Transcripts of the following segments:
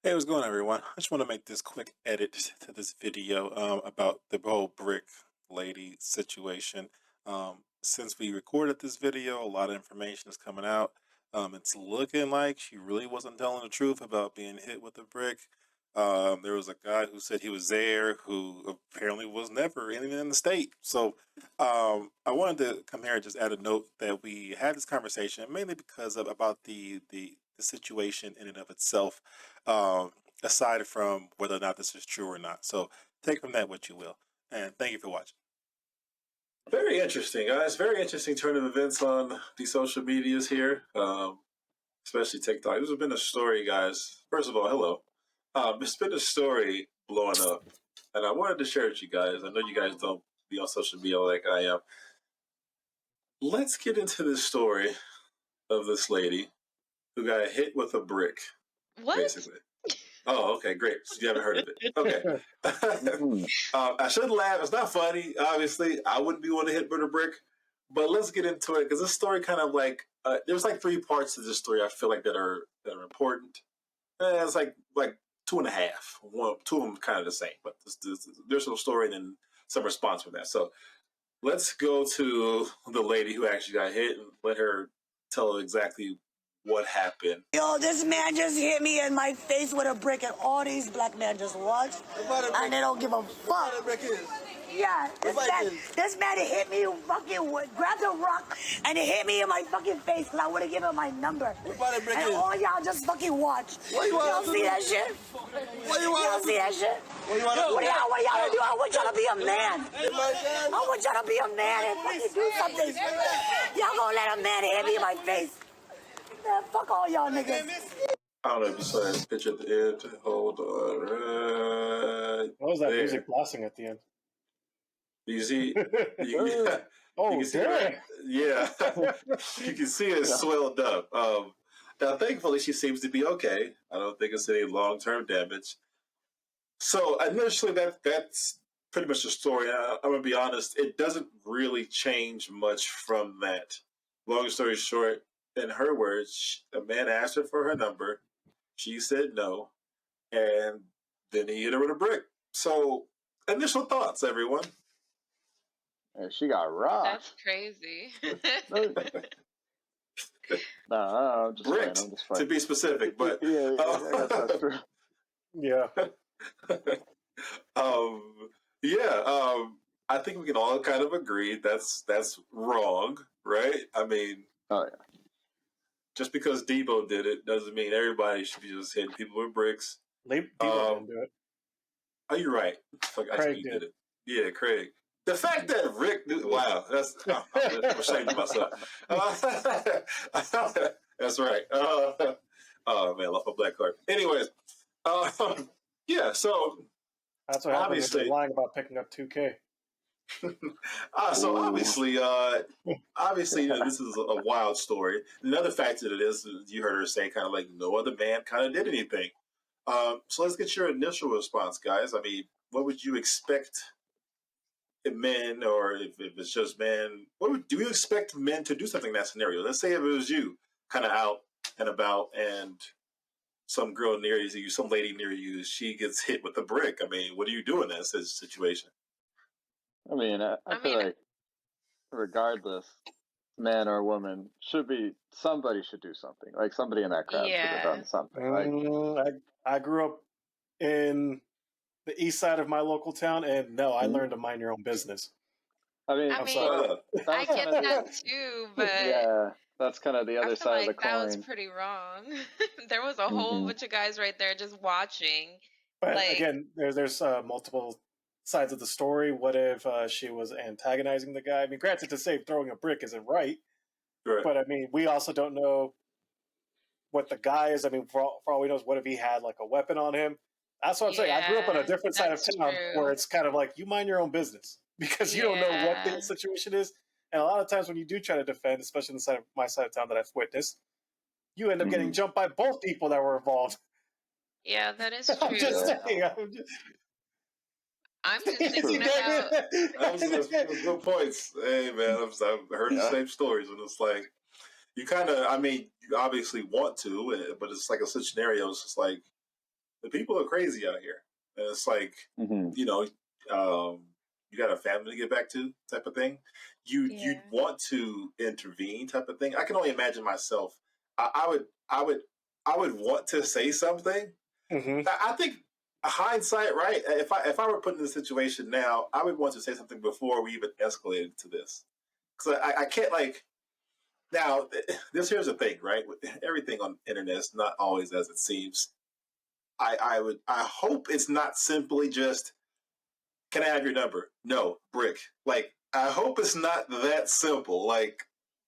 Hey, what's going on, everyone? I just want to make this quick edit to this video about the whole brick lady situation. Since we recorded this video, a lot of information is coming out. It's looking like she really wasn't telling the truth about being hit with a brick. There was a guy who said he was there who apparently was never even in the state. So I wanted to come here and just add a note that we had this conversation mainly because of about the situation in and of itself, um, aside from whether or not this is true or not. So take from that what you will. And thank you for watching. Very interesting, guys. Very interesting turn of events on the social medias here, especially TikTok. This has been a story, guys. First of all, hello. It's been a story blowing up, and I wanted to share it with you guys. I know you guys don't be on social media like I am. Let's get into this story of this lady who got hit with a brick, What? basically. Oh, okay, great. So you haven't heard of it. Okay. I shouldn't laugh. It's not funny, obviously. I wouldn't be one to hit with a brick. But let's get into it because this story kind of like there's like three parts to this story I feel like that are important. It's like two and a half. Two of them kind of the same, but there's some story and then some response from that. So let's go to the lady who actually got hit and let her tell exactly what happened. Yo, this man just hit me in my face with a brick, and all these black men just watched, and they don't give a fuck. Yeah, this man hit me, grabbed a rock, and it hit me in my fucking face because I would have given him my number. And all y'all just fucking watch. Y'all see that shit? Y'all see that shit? What y'all do? I want y'all to be a man. I want y'all to be a man and fucking do something. Y'all gonna let a man hit me in my face? Man, fuck all y'all niggas. I don't know if you saw that picture at the end. Hold on. Right What was that there. music blasting at the end? You see? Oh, you can see damn. it, yeah. You can see it swelled up. Now, thankfully, she seems to be okay. I don't think it's any long-term damage. So initially, that's pretty much the story. I'm gonna be honest; it doesn't really change much from that. Long story short, in her words, a man asked her for her number. She said no, and then he hit her with a brick. So, initial thoughts, everyone. And she got rocked. That's crazy. I'm just playing. Bricked, I'm just playing. to be specific, but yeah, I guess that's true. Yeah. I think we can all kind of agree that's wrong, right? I mean, Oh yeah. just because Debo did it doesn't mean everybody should be just hitting people with bricks. Debo didn't do it. Oh, you're right. Fuck, I Craig did it. Yeah, Craig. The fact that Rick, wow, I'm ashamed of myself. That's right. Oh man, I love my black card. Anyways, yeah. So That's what happened if obviously, you're lying about picking up 2K. so obviously, this is a wild story. Another factor to this, you heard her say, kind of like no other man kind of did anything. So let's get your initial response, guys. I mean, what would you expect in men, or if it's just men? Do you expect men to do something in that scenario? Let's say if it was you, kind of out and about, and some girl near you, some lady near you, she gets hit with a brick. I mean, what do you do in that situation? I mean, I feel like regardless, man or woman, somebody should do something. Like somebody in that crowd should have done something. Like I grew up in the east side of my local town, and no, I learned to mind your own business. I mean, I get that too, but yeah, that's kind of the other side of the coin. That was pretty wrong. There was a whole bunch of guys right there just watching. But again, there's multiple sides of the story. What if she was antagonizing the guy? I mean, granted, to say throwing a brick isn't right, but I mean, we also don't know what the guy is. I mean, for all we know, what if he had like a weapon on him? That's what I'm saying. I grew up on a different side of town where it's kind of like you mind your own business because you don't know what the situation is. And a lot of times when you do try to defend, especially in the side of my side of town that I've witnessed, you end up getting jumped by both people that were involved. Yeah, that is true. I'm just saying. I'm just thinking about. That's good points. Hey man, I've heard the same stories, and it's like you kind of, I mean, you obviously want to, but it's like a scenario. It's just like the people are crazy out here. And it's like, you know, you got a family to get back to type of thing. You'd want to intervene type of thing. I can only imagine myself. I would want to say something. I think hindsight, right? If I were put in this situation now, I would want to say something before we even escalated to this. Because I can't like now. Here's the thing, right? With everything on the internet is not always as it seems. I hope it's not simply just, can I have your number? No, brick. Like, I hope it's not that simple. Like,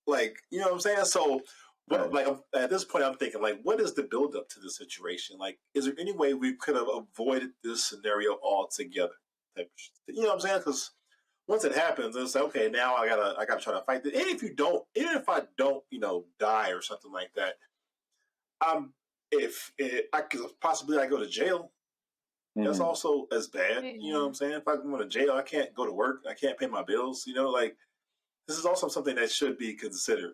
you know what I'm saying? So, like, at this point, I'm thinking, like, what is the buildup to the situation? Like, is there any way we could have avoided this scenario altogether? You know what I'm saying? Because once it happens, it's like, okay, now I gotta try to fight it. Even if I don't, you know, die or something like that, if I could possibly I go to jail. That's also as bad. You know what I'm saying? If I go to jail, I can't go to work. I can't pay my bills. You know, like, this is also something that should be considered.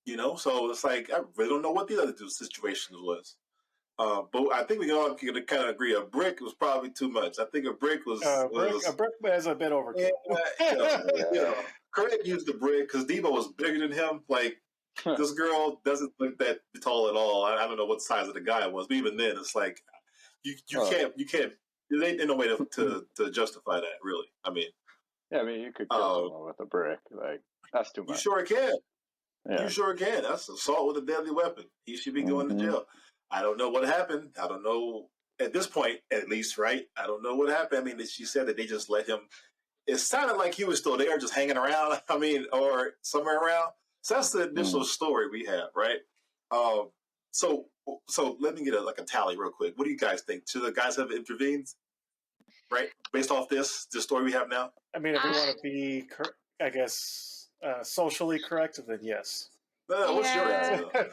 You know, so it's like, I really don't know what the other two situations was. But I think we can all kind of agree a brick was probably too much. I think a brick was a brick was a bit overkill. Craig used the brick because Debo was bigger than him. Like, this girl doesn't look that tall at all. I don't know what size of the guy was, but even then, it's like, you can't. There ain't no way to justify that, really. I mean, you could kill someone with a brick. Like, that's too much. You sure can. Yeah. You sure can. That's assault with a deadly weapon. He should be going to jail. I don't know what happened. I don't know at this point, at least, right? I don't know what happened. I mean, she said that they just let him. It sounded like he was still there, just hanging around. I mean, or somewhere around. So that's the initial story we have, right? So let me get a tally real quick. What do you guys think? Should the guys have intervened? Right, based off this story we have now. I mean, if we want to be, I guess, socially correct, then yes. What's your answer?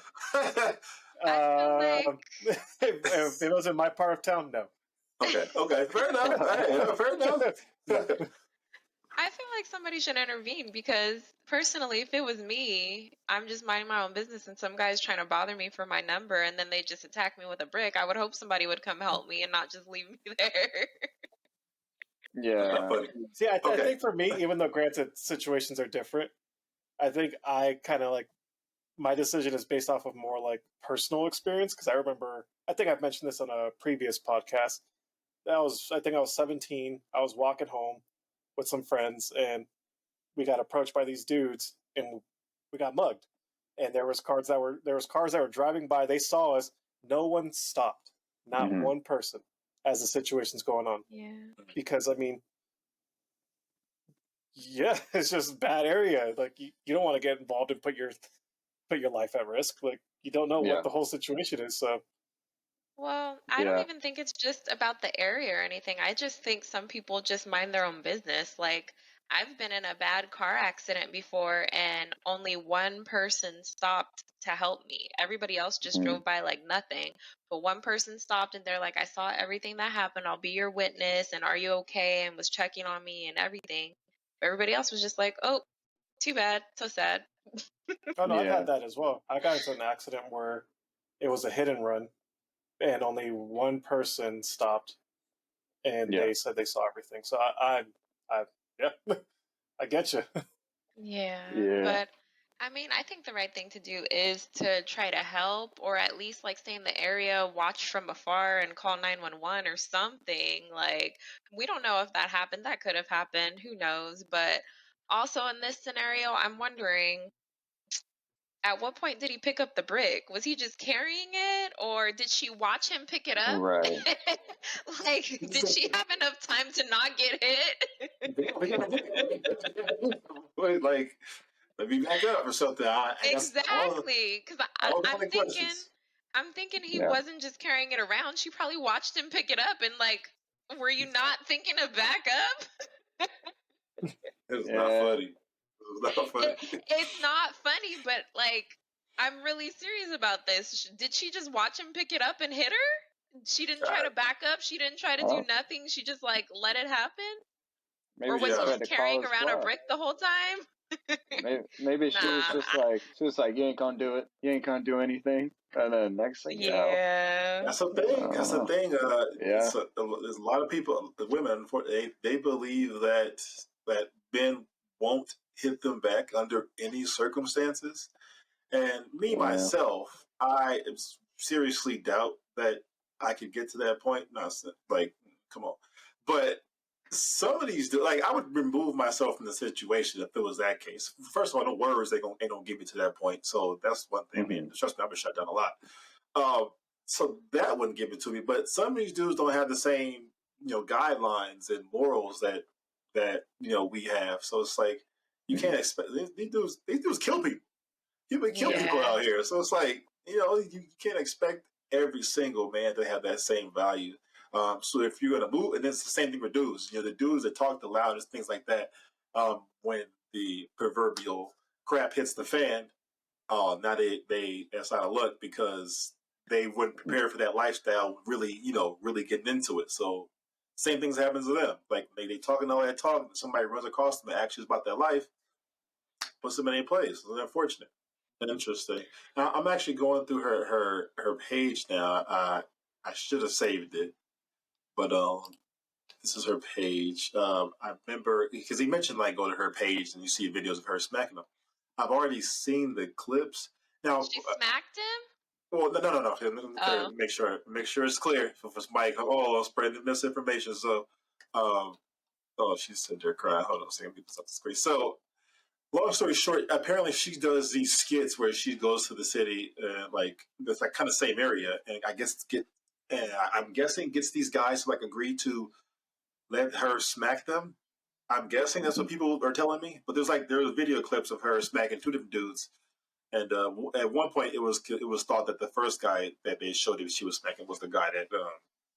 If it wasn't my part of town, no. Okay, fair enough. Fair enough. I feel like somebody should intervene because personally, if it was me, I'm just minding my own business and some guy's trying to bother me for my number and then they just attack me with a brick, I would hope somebody would come help me and not just leave me there. Yeah. See, I think for me, even though granted situations are different, I think I kind of like, my decision is based off of more like personal experience. Because I think I've mentioned this on a previous podcast. I think I was 17. I was walking home with some friends and we got approached by these dudes and we got mugged. And there was cars that were driving by. They saw us. No one stopped. Not one person as the situation's going on. Yeah. Because I mean, yeah, it's just a bad area. Like you don't want to get involved and put your life at risk. Like you don't know what the whole situation is. So well, I don't even think it's just about the area or anything. I just think some people just mind their own business. Like I've been in a bad car accident before and only one person stopped to help me. Everybody else just drove by like nothing. But one person stopped and they're like, I saw everything that happened. I'll be your witness. And are you okay? And was checking on me and everything. Everybody else was just like, oh, too bad. So sad. Oh, no, I've had that as well. I got into an accident where it was a hit and run and only one person stopped and they said they saw everything. So I get you. Yeah. But I mean, I think the right thing to do is to try to help or at least like stay in the area, watch from afar and call 911 or something. Like, we don't know if that happened. That could have happened. Who knows? But also in this scenario, I'm wondering at what point did he pick up the brick? Was he just carrying it or did she watch him pick it up? Right. Like, did she have enough time to not get hit? Wait, like, let me back up or something. Exactly, because I'm thinking he wasn't just carrying it around. She probably watched him pick it up, and like, were you not thinking of back up? It's not funny. It's not funny, but like, I'm really serious about this. Did she just watch him pick it up and hit her? She didn't try to back up. She didn't try to do nothing. She just like let it happen. Maybe or was he just carrying around a brick the whole time? Maybe she was just like, you ain't gonna do it. You ain't gonna do anything. And then next thing you know, Yeah. That's the thing. That's the thing. yeah, There's a lot of people, the women, they believe that men won't hit them back under any circumstances. And me yeah, myself, I seriously doubt that I could get to that point. Not like, come on, but some of these, like, I would remove myself from the situation if it was that case. First of all, no words ain't gonna get me to that point. So that's one thing. I mean, trust me, I've been shut down a lot. So that wouldn't give it to me. But some of these dudes don't have the same, guidelines and morals that we have. So it's like you can't expect these dudes. These dudes kill people. People kill people out here. So it's like you can't expect every single man to have that same value. So if you're gonna move, and it's the same thing with dudes. The dudes that talk the loudest, things like that. When the proverbial crap hits the fan, now they that's out of luck because they wouldn't prepare for that lifestyle. Really, really getting into it. So same things happens to them. Like they talking all that talk, and somebody runs across them and asks about their life, puts them in a place. It's unfortunate. Interesting. Now, I'm actually going through her page now. I should have saved it, but this is her page. I remember because he mentioned like go to her page and you see videos of her smacking them. I've already seen the clips. Now she smacked him. Well, no. Make sure it's clear for Mike. Oh, spreading misinformation. So, she said they're crying. Hold on a second. Let me put up the screen. So, long story short, apparently she does these skits where she goes to the city, like it's like kind of same area, and I guess I'm guessing gets these guys to like agree to let her smack them. I'm guessing that's what people are telling me. But there's video clips of her smacking two different dudes, and at one point it was thought that the first guy that they showed that she was smacking was the guy that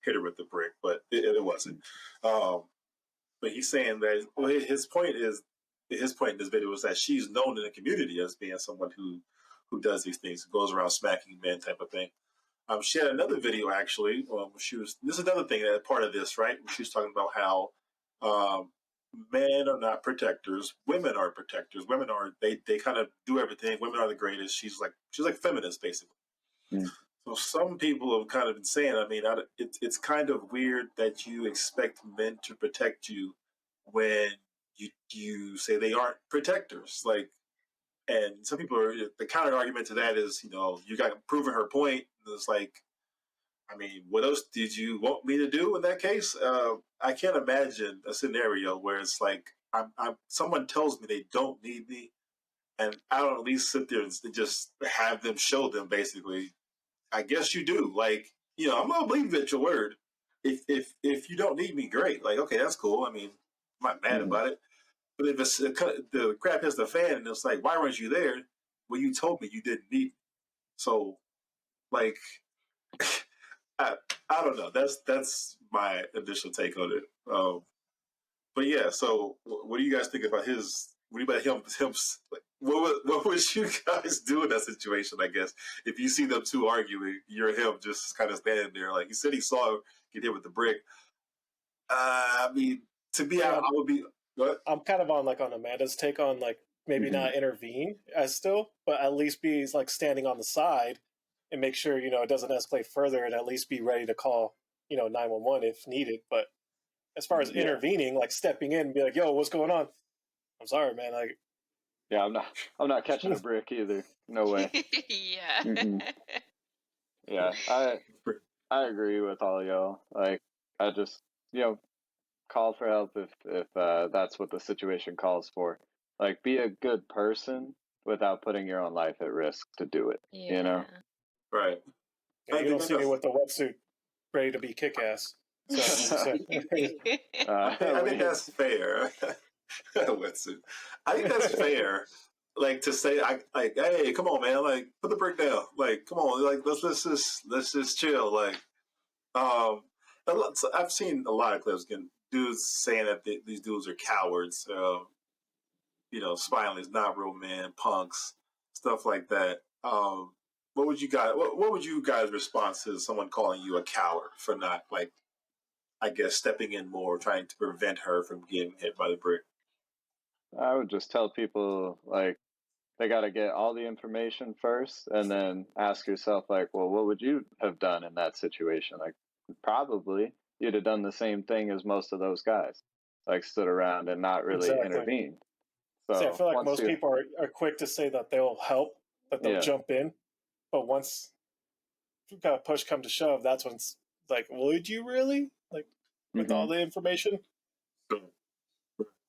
hit her with the brick, but it wasn't. But he's saying that his point in this video was that she's known in the community as being someone who does these things, goes around smacking men type of thing. She had another video actually. This is another thing that part of this, right? She was talking about how men are not protectors, women are protectors. Women are they kind of do everything. Women are the greatest. She's like feminist basically. Mm. So some people have kind of been saying, I mean, it's kind of weird that you expect men to protect you when you say they aren't protectors. Like, and some people are, the counter argument to that is, you got proving her point. It's like, I mean, what else did you want me to do in that case? I can't imagine a scenario where it's like, someone tells me they don't need me, and I don't at least sit there and just have them show them basically. I guess you do. Like, I'm gonna believe at your word. If you don't need me, great. Like, okay, that's cool. I mean, I'm not mad about it. But if it's the crap hits the fan, and it's like, why weren't you there when you told me you didn't need me? So, like, I don't know. That's my initial take on it. But yeah. So, what do you guys think about his? What do you about him? Like, what would you guys do in that situation? I guess if you see them two arguing, you're him just kind of standing there. Like he said, he saw him get hit with the brick. I mean, to be out, I would be. What? I'm kind of on Amanda's take on like maybe not intervene as still, but at least be like standing on the side and make sure it doesn't escalate further, and at least be ready to call 911 if needed. But as far as intervening, like stepping in and be like, "Yo, what's going on?" I'm sorry, man. Like, yeah, I'm not catching a brick either. No way. Yeah. Mm-mm. Yeah, I agree with all y'all. Like, I just call for help if that's what the situation calls for. Like, be a good person without putting your own life at risk to do it. Yeah. Right. you don't see me with the wetsuit ready to be kick ass. So, I think that's fair. Wetsuit. I think that's fair. Like to say, hey, come on, man! Like, put the brick down. Like, come on, like let's just chill. Like, I've seen a lot of clips getting dudes saying that these dudes are cowards. Spineless, not real men, punks, stuff like that. What would you guys respond to someone calling you a coward for not I guess stepping in more, trying to prevent her from getting hit by the brick? I would just tell people like they got to get all the information first, and then ask yourself, like, well, what would you have done in that situation? Like, probably you'd have done the same thing as most of those guys, like stood around and not really Exactly. intervened. See, I So feel like once most you, people are quick to say that they'll help, that they'll yeah, jump in, but once push come to shove, that's when it's like, would you really? Like, with all hmm the information?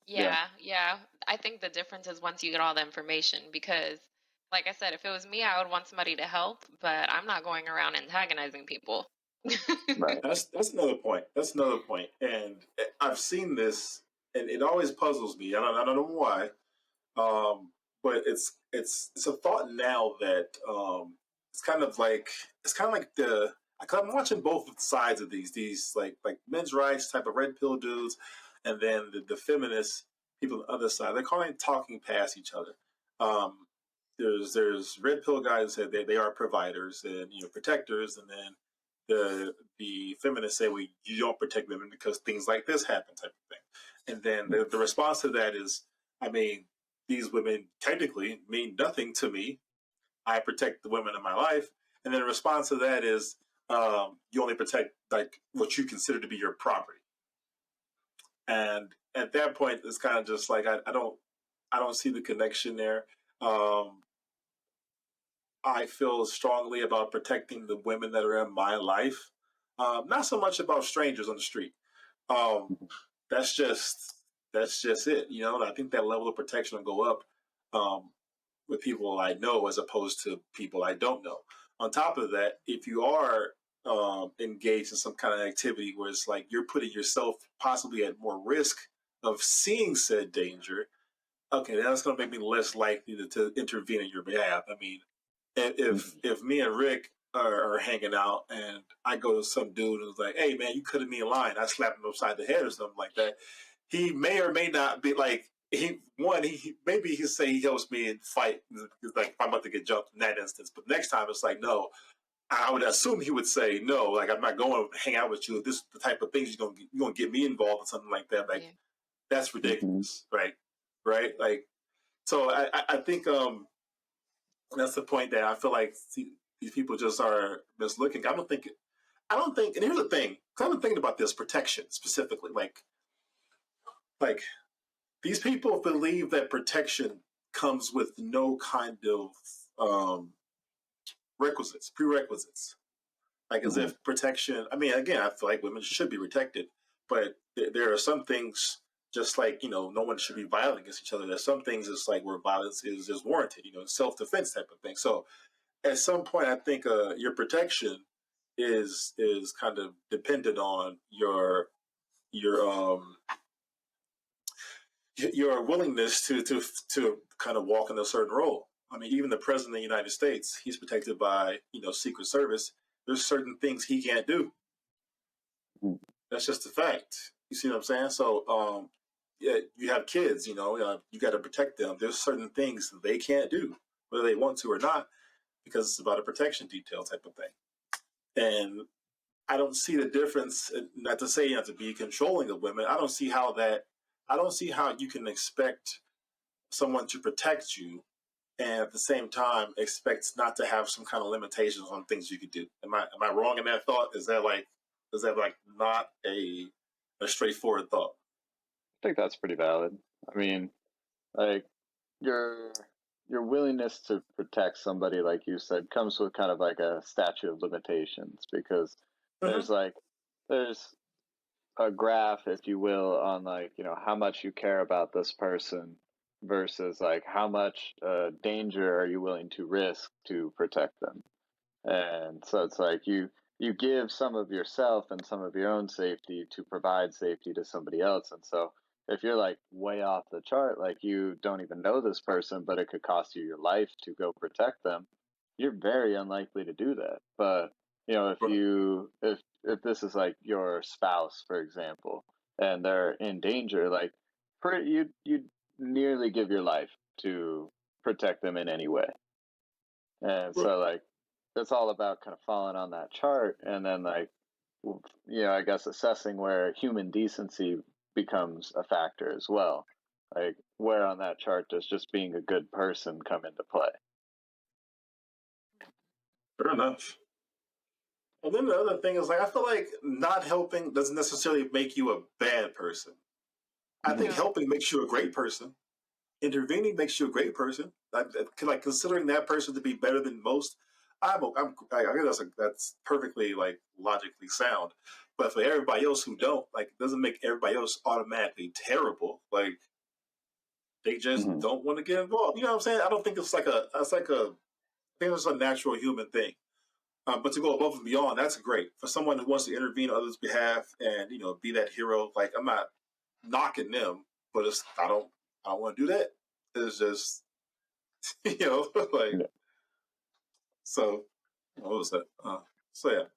yeah, Yeah. I think the difference is once you get all the information because like I said, if it was me, I would want somebody to help, but I'm not going around antagonizing people. right, That's another point. That's another point. And I've seen this, and it always puzzles me. I don't know why, but it's a thought now that it's kind of like the. I'm watching both sides of these like men's rights type of red pill dudes, and then the feminist people on the other side. They're calling talking past each other. Um, there's red pill guys that say they are providers and protectors, and then the feminists say, well, you don't protect women because things like this happen, type of thing. And then the response to that is, I mean, these women technically mean nothing to me. I protect the women in my life. And then the response to that is, you only protect like what you consider to be your property. And at that point, it's kind of just like I don't see the connection there. Um, I feel strongly about protecting the women that are in my life. Not so much about strangers on the street. Um, that's just that's just it. I think that level of protection will go up um, with people I know as opposed to people I don't know. On top of that, if you are engaged in some kind of activity where it's like you're putting yourself possibly at more risk of seeing said danger, okay, that's going to make me less likely to intervene in your behalf. I mean, if me and Rick are hanging out and I go to some dude who's like, "Hey man, you cut me in line," I slap him upside the head or something like that. He may or may not be like he maybe he say he helps me in fight like if I'm about to get jumped in that instance. But next time it's like no. I would assume he would say no, like I'm not going to hang out with you. This is the type of things you're gonna get me involved in something like that. Like Yeah. that's hmm ridiculous, right? Right? Like so I think that's the point that I feel like these people just are mislooking. I don't think, and here's the thing, 'cause I've been thinking about this protection specifically. Like these people believe that protection comes with no kind of um, prerequisites. Like as hmm if protection. I mean, again, I feel like women should be protected, but there are some things. Just like no one should be violent against each other. There's some things it's like where violence is warranted. Self defense type of thing. So at some point, I think your protection is kind of dependent on your your willingness to kind of walk in a certain role. I mean, even the president of the United States, he's protected by Secret Service. There's certain things he can't do. That's just a fact. You see what I'm saying? So, yeah, you have kids. You got to protect them. There's certain things they can't do, whether they want to or not, because it's about a protection detail type of thing. And I don't see the difference. Not to say you have to be controlling of women. I don't see how that. I don't see how you can expect someone to protect you and at the same time expect not to have some kind of limitations on things you could do. Am I wrong in that thought? Is that like not a straightforward thought? I think that's pretty valid. I mean, like your your willingness to protect somebody, like you said, comes with kind of like a statute of limitations because Mm-hmm. there's like there's a graph, if you will, on like how much you care about this person versus like how much danger are you willing to risk to protect them. And so it's like you give some of yourself and some of your own safety to provide safety to somebody else. And so if you're like way off the chart, like you don't even know this person, but it could cost you your life to go protect them, you're very unlikely to do that. But if this is like your spouse, for example, and they're in danger, like you nearly give your life to protect them in any way. And so like it's all about kind of falling on that chart and then like I guess assessing where human decency becomes a factor as well. Like, where on that chart does just being a good person come into play? Fair enough. And then the other thing is, like, I feel like not helping doesn't necessarily make you a bad person. I think No. helping makes you a great person. Intervening makes you a great person. Like considering that person to be better than most, I guess that's perfectly like logically sound. But for everybody else who don't, like, it doesn't make everybody else automatically terrible. They just Mhm. don't want to get involved. You know what I'm saying? I don't think it's like a. It's like a. I think it's a natural human thing. But to go above and beyond, that's great for someone who wants to intervene on others' behalf and be that hero. Like, I'm not knocking them, but I don't want to do that. It's just like, Yeah. so. What was that? So yeah.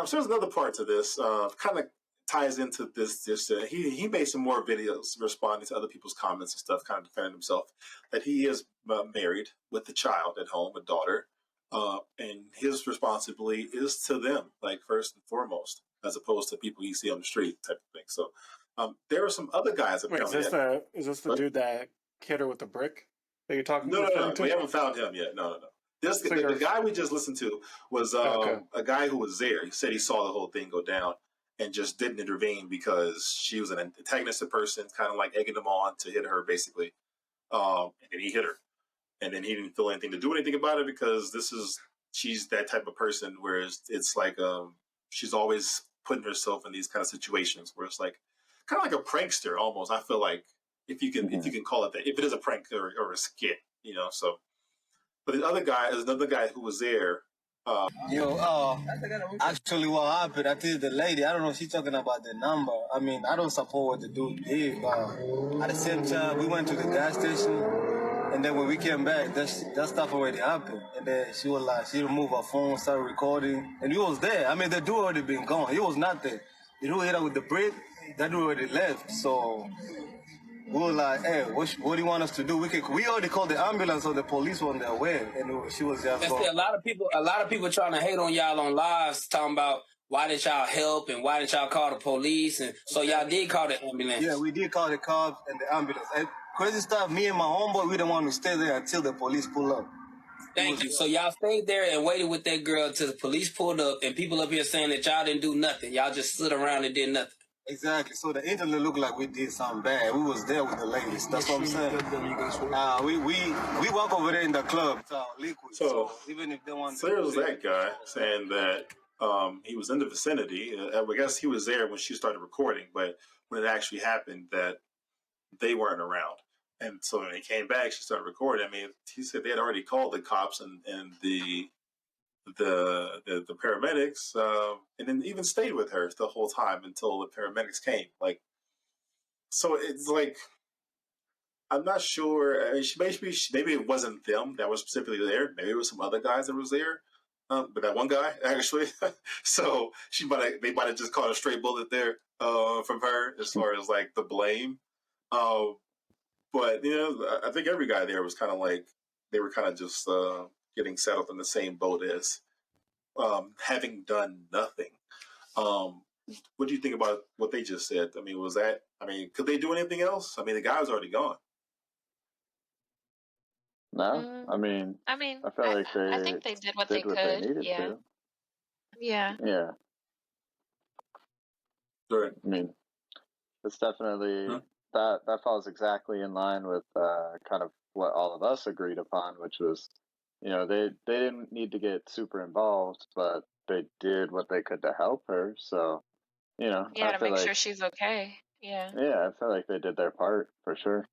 So there's another part to this. Kind of ties into this. He made some more videos responding to other people's comments and stuff, kind of defending himself that he is married with a child at home, a daughter, and his responsibility is to them, like first and foremost, as opposed to people you see on the street type of thing. So there are some other guys Wait, is apparently. this the dude that hit her with the brick that you're talking No, referring to? we haven't found him yet. No. The guy we just listened to was Okay. a guy who was there. He said he saw the whole thing go down and just didn't intervene because she was an antagonistic person, kind of like egging him on to hit her, basically. And then he hit her, and then he didn't feel anything to do anything about it because she's that type of person where it's like she's always putting herself in these kind of situations where it's like kind of like a prankster almost. I feel like if you can call it that, if it is a prank or a skit, So, but the other guy is another guy who was there. Actually, what happened, I think the lady, I don't know if she's talking about the number. I mean, I don't support what the dude did, but at the same time, we went to the gas station, and then when we came back, that stuff already happened. And then she was like, she removed her phone, started recording, and he was there. I mean, the dude already been gone. He was not there. The dude hit her with the brick, that dude already left. So we were like, hey, what do you want us to do? We already called the ambulance, so the police were on their way, and she was just going. A lot of people trying to hate on y'all on lives, talking about why did y'all help and why did y'all call the police, and so y'all did call the ambulance. Yeah, we did call the cops and the ambulance. And crazy stuff, me and my homeboy, we didn't want to stay there until the police pull up. Thank you. So y'all stayed there and waited with that girl till the police pulled up, and people up here saying that y'all didn't do nothing. Y'all just stood around and did nothing. Exactly. So the internet looked like we did something bad. We was there with the ladies. That's what I'm saying. We walk over there in the club. Liquid. So even if they want. So there was that guy saying that he was in the vicinity. I guess he was there when she started recording, but when it actually happened, that they weren't around. And so when he came back, she started recording. I mean, he said they had already called the cops and the paramedics, and then even stayed with her the whole time until the paramedics came. Like, so it's like, I'm not sure. I mean, maybe it wasn't them that was specifically there. Maybe it was some other guys that was there. But that one guy actually. So they might have just caught a straight bullet there from her as far as like the blame. But I think every guy there was kind of like they were kind of just getting settled in the same boat as having done nothing. What do you think about what they just said? I mean, could they do anything else? I mean, the guy's already gone. No, I mean, I mean, I feel like I think they did what they they could. needed Yeah. to. Yeah. Yeah. Right. I mean, it's definitely that falls exactly in line with kind of what all of us agreed upon, which was, they didn't need to get super involved, but they did what they could to help her. So, Yeah, I to feel make like, sure she's okay. Yeah. yeah, I feel like they did their part for sure.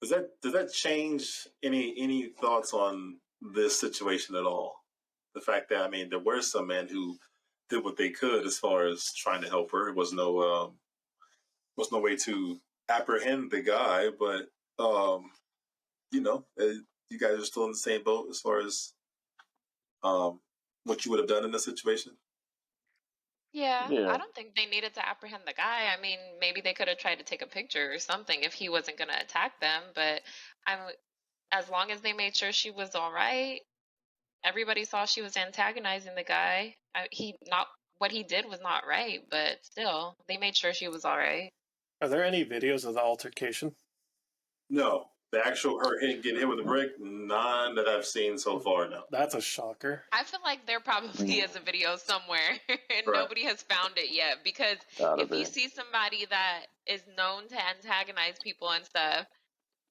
Does that change any thoughts on this situation at all? The fact that, I mean, there were some men who did what they could as far as trying to help her. It was no way to apprehend the guy, but you guys are still in the same boat as far as what you would have done in this situation. Yeah, I Yeah. don't think they needed to apprehend the guy. I mean, maybe they could have tried to take a picture or something if he wasn't going to attack them. But I'm, as long as they made sure she was all right, everybody saw she was antagonizing the guy. He not what he did was not right, but still, they made sure she was all right. Are there any videos of the altercation? No, the actual her getting hit with a brick, none that I've seen so far. No. That's a shocker. I feel like there probably is a video somewhere and Right. nobody has found it yet. Because Gotta if you be. see somebody that is known to antagonize people and stuff,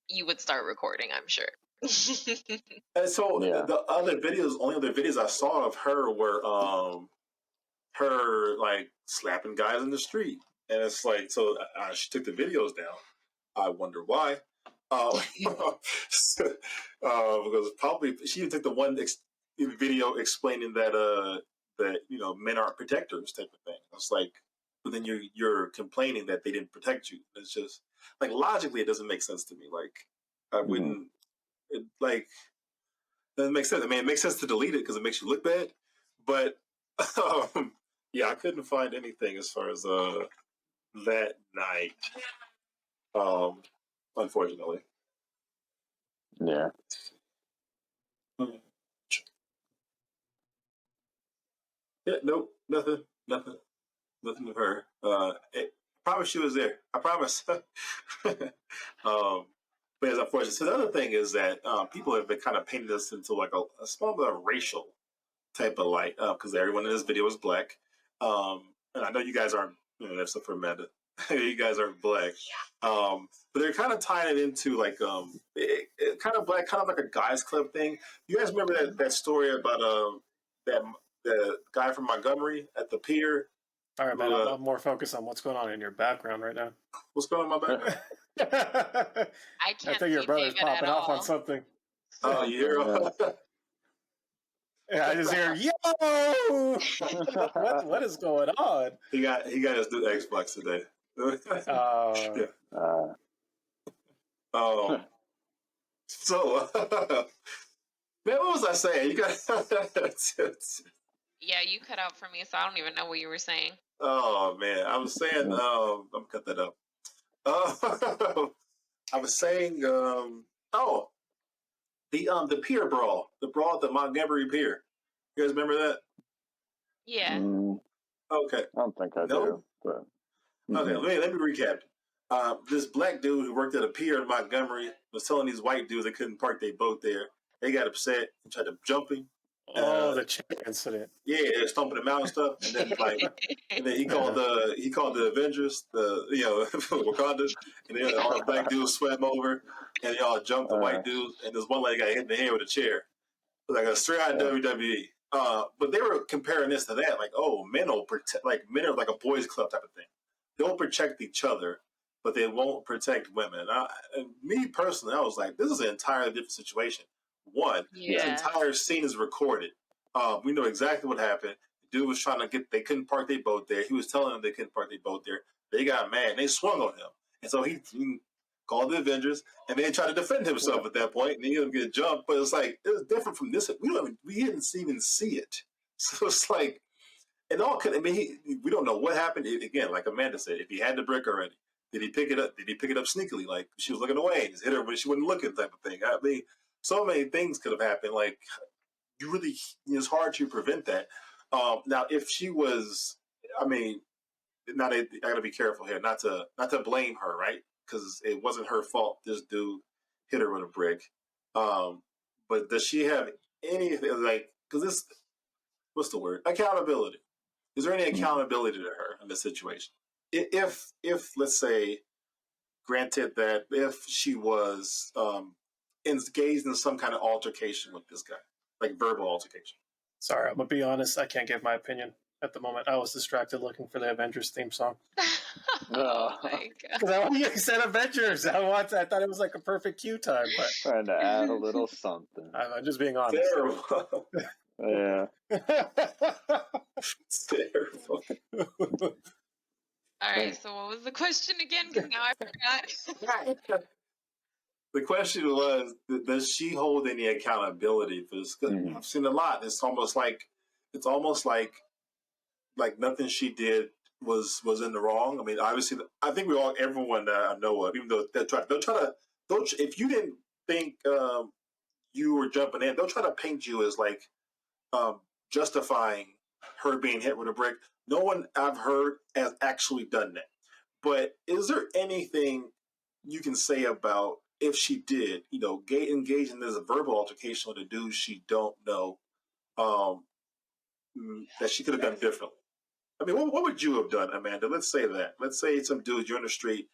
you would start recording, I'm sure. And so Yeah. the other videos, only other videos I saw of her were her like slapping guys in the street, and it's like, so she took the videos down. I wonder why. Because probably she even took the one video explaining that that men aren't protectors type of thing. It's like, but then you're complaining that they didn't protect you. It's just like logically it doesn't make sense to me. Like I wouldn't like. Doesn't make sense. I mean, it makes sense to delete it because it makes you look bad, but yeah, I couldn't find anything as far as that night. Unfortunately. Yeah. Yeah, nope, nothing of her. Promise she was there. I promise. But it's unfortunate. So the other thing is that people have been kind of painting this into like a small bit of racial type of light because everyone in this video is black. And I know you guys aren't, except for Amanda, you guys aren't black. But they're kind of tying it into like kind of black, kind of like a guys club thing. You guys remember that story about that the guy from Montgomery at the pier? All right, man. I'm more focused on what's going on in your background right now. What's going on in my background? I can't. I think your brother's David popping at off all. on something. Oh, you hear? Yeah, I just hear yo. What is going on? He got his new Xbox today. Yeah. So, man, what was I saying? You got. Yeah, you cut out for me, so I don't even know what you were saying. Oh man, I was saying. I'm gonna cut that up. I was saying. The pier brawl, the brawl at the Montgomery Pier. You guys remember that? Yeah. Okay. I don't think I do. But okay, let me recap. This black dude who worked at a pier in Montgomery was telling these white dudes they couldn't park their boat there. They got upset and tried to jump him. The chair incident. Yeah, they're stomping him out and stuff, and then he called the Avengers, Wakanda, and then all the black dudes swam over, and they all jumped the white dude, and this one lady got hit in the head with a chair, like a straight out WWE. But they were comparing this to that, like, oh, men will protect, like men are like a boys' club type of thing. They'll protect each other, but they won't protect women. And me personally, I was like, this is an entirely different situation. One, this entire scene is recorded. We know exactly what happened. The dude was trying to they couldn't park their boat there. He was telling them they couldn't park their boat there. They got mad and they swung on him. And so he called the Avengers and then tried to defend himself at that point. And he didn't get jumped. But it's like, it was different from this. We didn't even see it. So it's like, it all could, we don't know what happened. Again, like Amanda said, if he had the brick already, did he pick it up? Did he pick it up sneakily? Like she was looking away and just hit her when she wasn't looking type of thing. I mean, so many things could have happened. Like, it's hard to prevent that. Now, if she was, I got to be careful here, not to blame her, right? Because it wasn't her fault. This dude hit her with a brick. But does she have anything because this, what's the word? Accountability. Is there any accountability to her in this situation? If let's say, granted that if she was engaged in some kind of altercation with this guy, like verbal altercation. Sorry, I'm gonna be honest. I can't give my opinion at the moment. I was distracted looking for the Avengers theme song. Oh my god! Because you said Avengers. I thought it was like a perfect cue time, but trying to add a little something. I'm just being honest. Terrible. Yeah. It's terrible. All right. So what was the question again? Because now I forgot. The question was, does she hold any accountability for this? Because I've seen a lot. It's almost like nothing she did was in the wrong. I mean, obviously, I think everyone that I know of, even though they'll try to, if you didn't think you were jumping in, they'll try to paint you as like justifying her being hit with a brick. No one I've heard has actually done that. But is there anything you can say about if she did, engage in this verbal altercation with a dude she don't know, um, that she could have done differently? I mean, what would you have done, Amanda? Let's say that. Let's say some dude, you're in the street,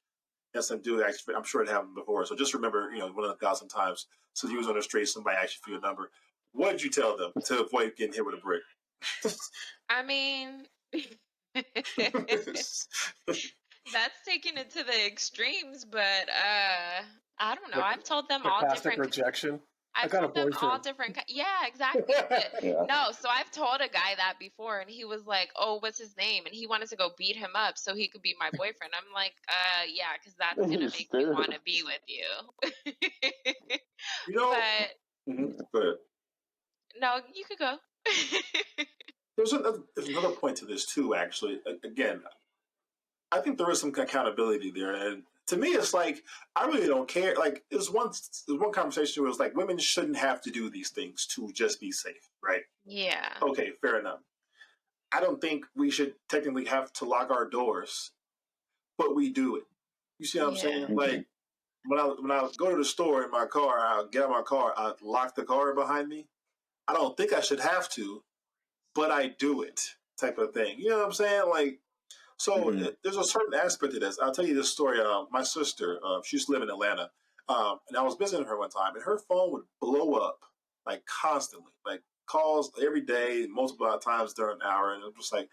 and some dude actually, I'm sure it happened before. So just remember, one of 1,000 times. So you was on the street, somebody asked you for your number. What did you tell them to avoid getting hit with a brick? I mean, that's taking it to the extremes, but I don't know. Like I've told them the all classic different. rejection. I I've got a told them all boyfriend. different. Yeah, exactly. Yeah. No, so I've told a guy that before, and he was like, "Oh, what's his name?" And he wanted to go beat him up so he could be my boyfriend. I'm like, yeah, because that's gonna make me want to be with you. You know, But go ahead. no, you could go. There's another point to this too. Actually, again, I think there is some accountability there, and to me, it's like I really don't care. Like there's one conversation where it was like women shouldn't have to do these things to just be safe, right? Yeah. Okay, fair enough. I don't think we should technically have to lock our doors, but we do it. You see what I'm saying? Yeah. Like when I go to the store in my car, I'll get out my car, I lock the car behind me. I don't think I should have to, but I do it, type of thing. You know what I'm saying? Like, so there's a certain aspect to this. I'll tell you this story. My sister, she used to live in Atlanta, and I was visiting her one time, and her phone would blow up like constantly, like calls every day, multiple times during an hour, and it was like,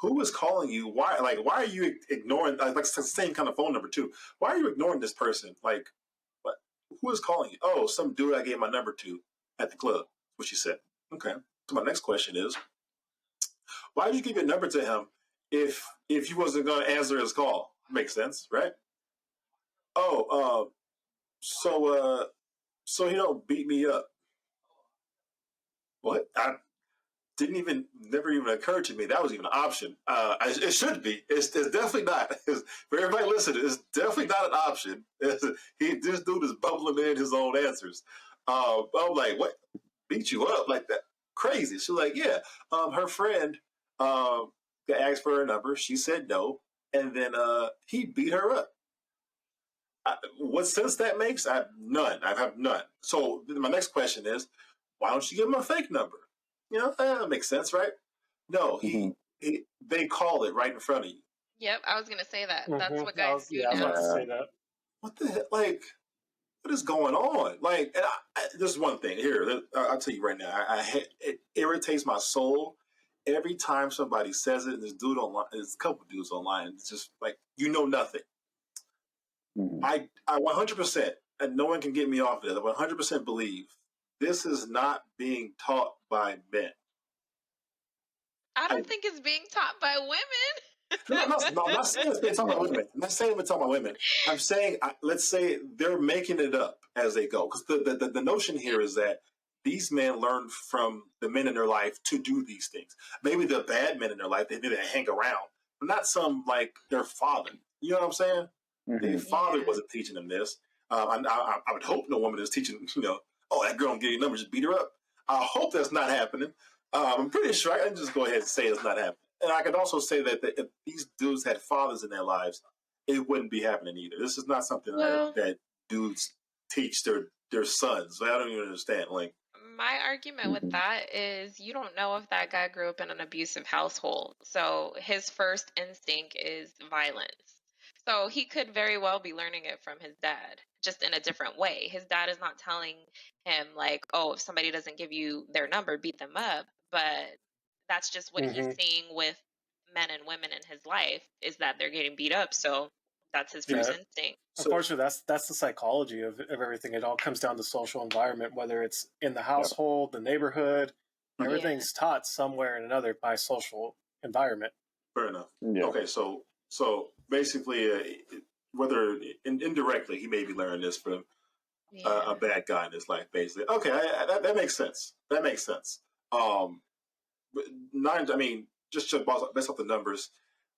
who is calling you? Why? Like, why are you ignoring? Like, it's the same kind of phone number too. Why are you ignoring this person? Like, what? Who is calling you? Oh, some dude I gave my number to at the club. What she said. Okay. So my next question is, why did you give your number to him if you wasn't going to answer his call? Makes sense, right? Oh, so he don't beat me up. What? Never even occurred to me that was even an option. It should be. It's definitely not. For everybody listening, it's definitely not an option. This dude is bubbling in his own answers. I'm like, what? Beat you up like that? Crazy. She's like, yeah. Her friend asked for her number. She said no, and then he beat her up. What sense that makes? None. I have none. So my next question is, why don't you give him a fake number? That makes sense, right? No, they call it right in front of you. Yep, I was gonna say that. That's what I guys was do about now. to say that. What the heck? Like, what is going on? Like, and there's one thing here. I'll tell you right now. It irritates my soul every time somebody says it. And there's a couple dudes online. It's just like nothing. I 100%, and no one can get me off of it. I 100% believe this is not being taught by men. I don't think it's being taught by women. No, I'm not saying it's being taught by women. I'm not saying it's taught by women. I'm saying, let's say they're making it up as they go. Because the notion here is that these men learn from the men in their life to do these things. Maybe the bad men in their life, they hang around, but not some like their father. You know what I'm saying? Their father wasn't teaching them this. I would hope no woman is teaching, oh, that girl don't get your number, just beat her up. I hope that's not happening. I'm pretty sure I can just go ahead and say it's not happening. And I could also say that if these dudes had fathers in their lives, it wouldn't be happening either. This is not something that dudes teach their sons. So I don't even understand. Like, my argument with that is you don't know if that guy grew up in an abusive household. So his first instinct is violence. So he could very well be learning it from his dad, just in a different way. His dad is not telling him like, oh, if somebody doesn't give you their number, beat them up. But that's just what he's seeing with men and women in his life, is that they're getting beat up. So that's his first instinct. Unfortunately, that's the psychology of everything. It all comes down to social environment, whether it's in the household, the neighborhood. Everything's taught somewhere or another by social environment. Fair enough. Yeah. Okay, so basically, whether indirectly, he may be learning this from a bad guy in his life. Basically, okay, that makes sense. That makes sense. Just based off the numbers,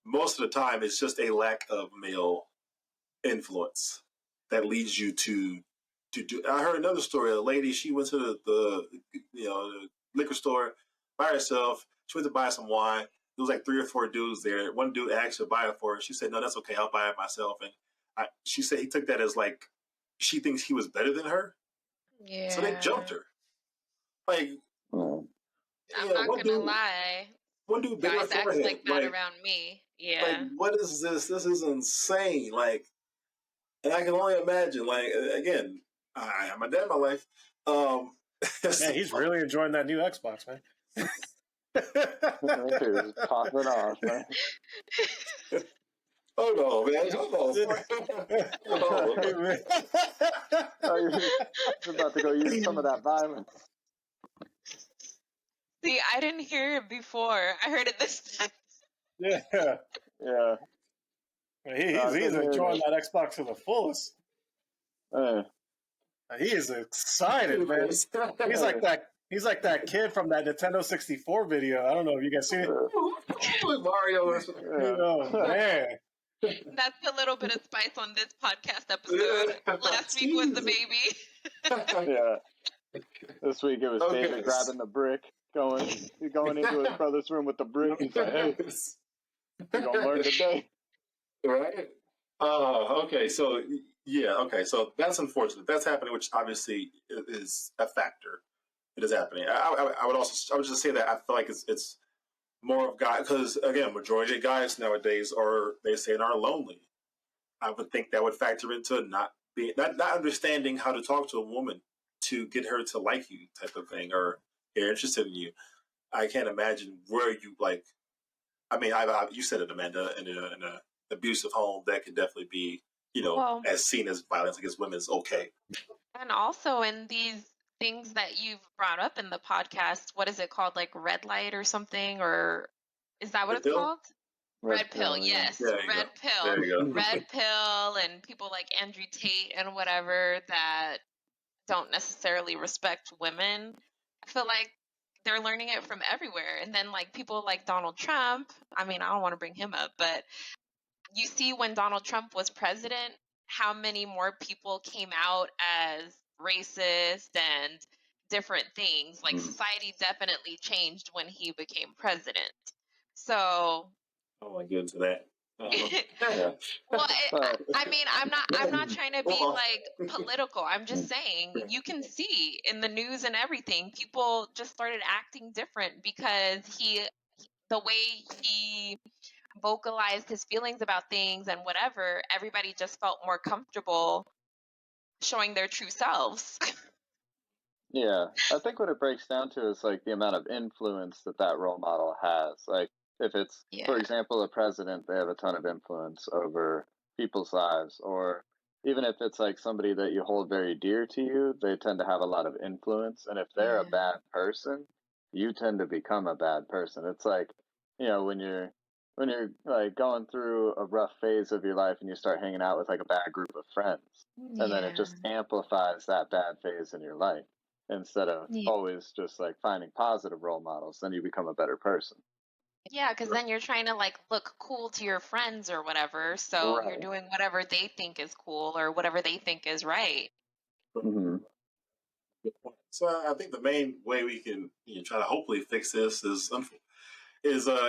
most of the time it's just a lack of male influence that leads you to do. I heard another story. A lady, she went to the liquor store by herself. She went to buy some wine. was like 3 or 4 dudes there. One dude asked her to buy it for her. She said, "No, that's okay. I'll buy it myself." And she said he took that as like she thinks he was better than her, so they jumped Yeah. her. Like, Mm. I'm yeah, not gonna lie. one dude bit her Guys act forehead. like that around me. Like, Yeah. what is this? This is insane. Like, and I can only imagine. Like, again, I have my dad in my life. Man, he's really enjoying that new Xbox, man. Me too. Just popping off, man. Hold on, man. Hold on. Hold on. Oh, you're about to go use some of that violence. See, I didn't hear it before. I heard it this time. Yeah. Yeah. He's enjoying that Xbox to the fullest. He is excited, man. He's like that. He's like that kid from that Nintendo 64 video. I don't know if you guys seen it. Mario. Oh man. That's a little bit of spice on this podcast episode. Last week was the baby. Yeah. This week it was David grabbing the brick, going into his brother's room with the brick. He's like, "Hey, you're gonna learn today." Right? Okay. So yeah. Okay. So that's unfortunate. That's happening, which obviously is a factor. It is happening. I would just say that I feel like it's more of guys, because again, majority of guys nowadays are lonely. I would think that would factor into not understanding how to talk to a woman to get her to like you, type of thing, or they're interested in you. I can't imagine where you like. I mean, you said it, Amanda, in an abusive home, that could definitely be, Well, as seen as violence against women is okay. and also in these things that you've brought up in the podcast, what is it called? Like red light or something? Or is that what Red it's pill? called? Red pill, yes. There you Red go. pill. There you go. Red pill and people like Andrew Tate and whatever that don't necessarily respect women. I feel like they're learning it from everywhere. And then like people like Donald Trump, I mean, I don't want to bring him up, but you see when Donald Trump was president, how many more people came out as racist and different things. Like society definitely changed when he became president. So I don't want to get into that. well, I mean, I'm not trying to be like political. I'm just saying you can see in the news and everything, people just started acting different because the way he vocalized his feelings about things and whatever, everybody just felt more comfortable showing their true selves. Yeah, I think what it breaks down to is like the amount of influence that role model has. Like, if it's, for example, a president, they have a ton of influence over people's lives. Or even if it's like somebody that you hold very dear to you, they tend to have a lot of influence. And if they're a bad person, you tend to become a bad person. It's like, when you're like going through a rough phase of your life and you start hanging out with like a bad group of friends, and then it just amplifies that bad phase in your life. Instead of always just like finding positive role models, then you become a better person. Yeah, because then you're trying to like look cool to your friends or whatever. So you're doing whatever they think is cool or whatever they think is right. Mm-hmm. So I think the main way we can try to hopefully fix this is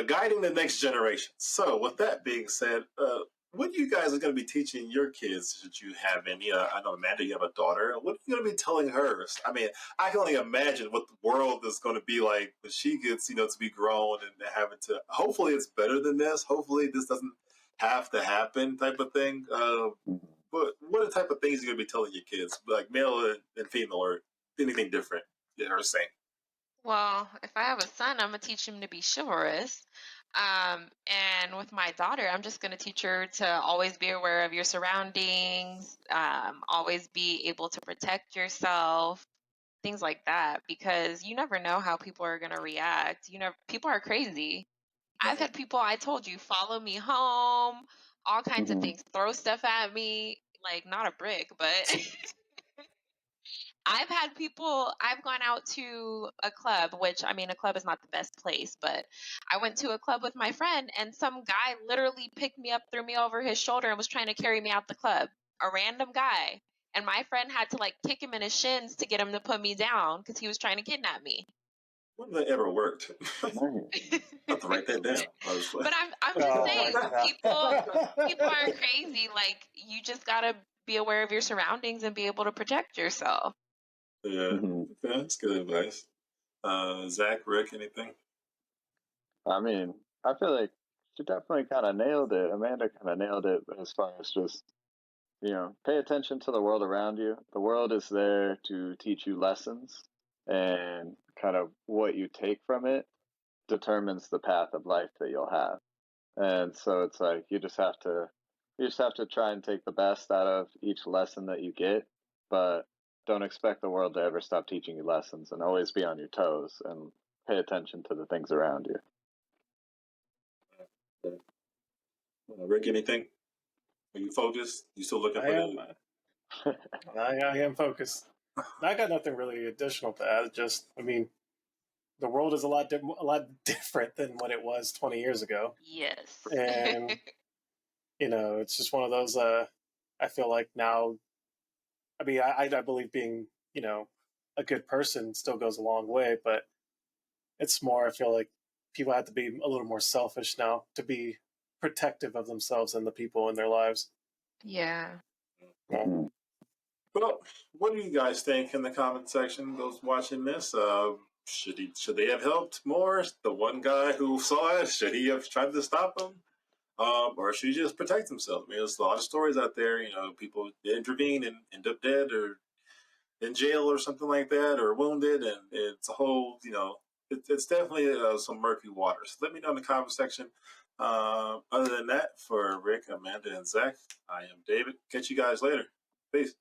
guiding the next generation. So with that being said, what you guys are going to be teaching your kids, should you have any? I know, Amanda, you have a daughter. What are you going to be telling her? I mean, I can only imagine what the world is going to be like when she gets, to be grown and having to. Hopefully, it's better than this. Hopefully, this doesn't have to happen, type of thing. But what are the type of things you're going to be telling your kids, like male and female, or anything different? Or same. Well, if I have a son, I'm gonna teach him to be chivalrous. And with my daughter, I'm just gonna teach her to always be aware of your surroundings, always be able to protect yourself, things like that, because you never know how people are gonna react. People are crazy. I've had people, I told you, follow me home, all kinds of things, throw stuff at me, like not a brick, but I've gone out to a club, which I mean, a club is not the best place, but I went to a club with my friend and some guy literally picked me up, threw me over his shoulder and was trying to carry me out the club. A random guy. And my friend had to like kick him in his shins to get him to put me down because he was trying to kidnap me. When that ever worked? Right. I have to write that down. But I'm just Oh saying, my people aren't crazy. Like, you just gotta be aware of your surroundings and be able to protect yourself. Yeah, hmm okay, that's good advice. Zach, Rick, anything? I mean, I feel like she definitely kind of nailed it. Amanda kind of nailed it as far as just, pay attention to the world around you. The world is there to teach you lessons, and kind of what you take from it determines the path of life that you'll have. And so it's like you just have to try and take the best out of each lesson that you get, but don't expect the world to ever stop teaching you lessons, and always be on your toes and pay attention to the things around you. Rick, anything? Are you focused? You still looking I for am. the? I am focused. I got nothing really additional to add. Just, I mean, the world is a lot different than what it was 20 years ago, Yes. and it's just one of those. I feel like now. I mean, I believe being a good person still goes a long way, but it's more. I feel like people have to be a little more selfish now to be protective of themselves and the people in their lives. Yeah. Yeah. Mhm. Well, what do you guys think in the comment section? Those watching this, should they have helped more? The one guy who saw it, should he have tried to stop him? Or should he just protect himself? I mean, there's a lot of stories out there. People intervene and end up dead or in jail or something like that, or wounded, and it's a whole. It's definitely some murky waters. Let me know in the comment section. Other than that, for Rick, Amanda, and Zach, I am David. Catch you guys later. Peace.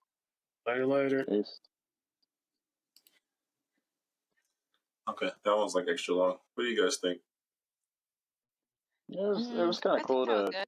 Later. Peace. Okay, that one's like extra long. What do you guys think? It was kind I of think cool that was to good.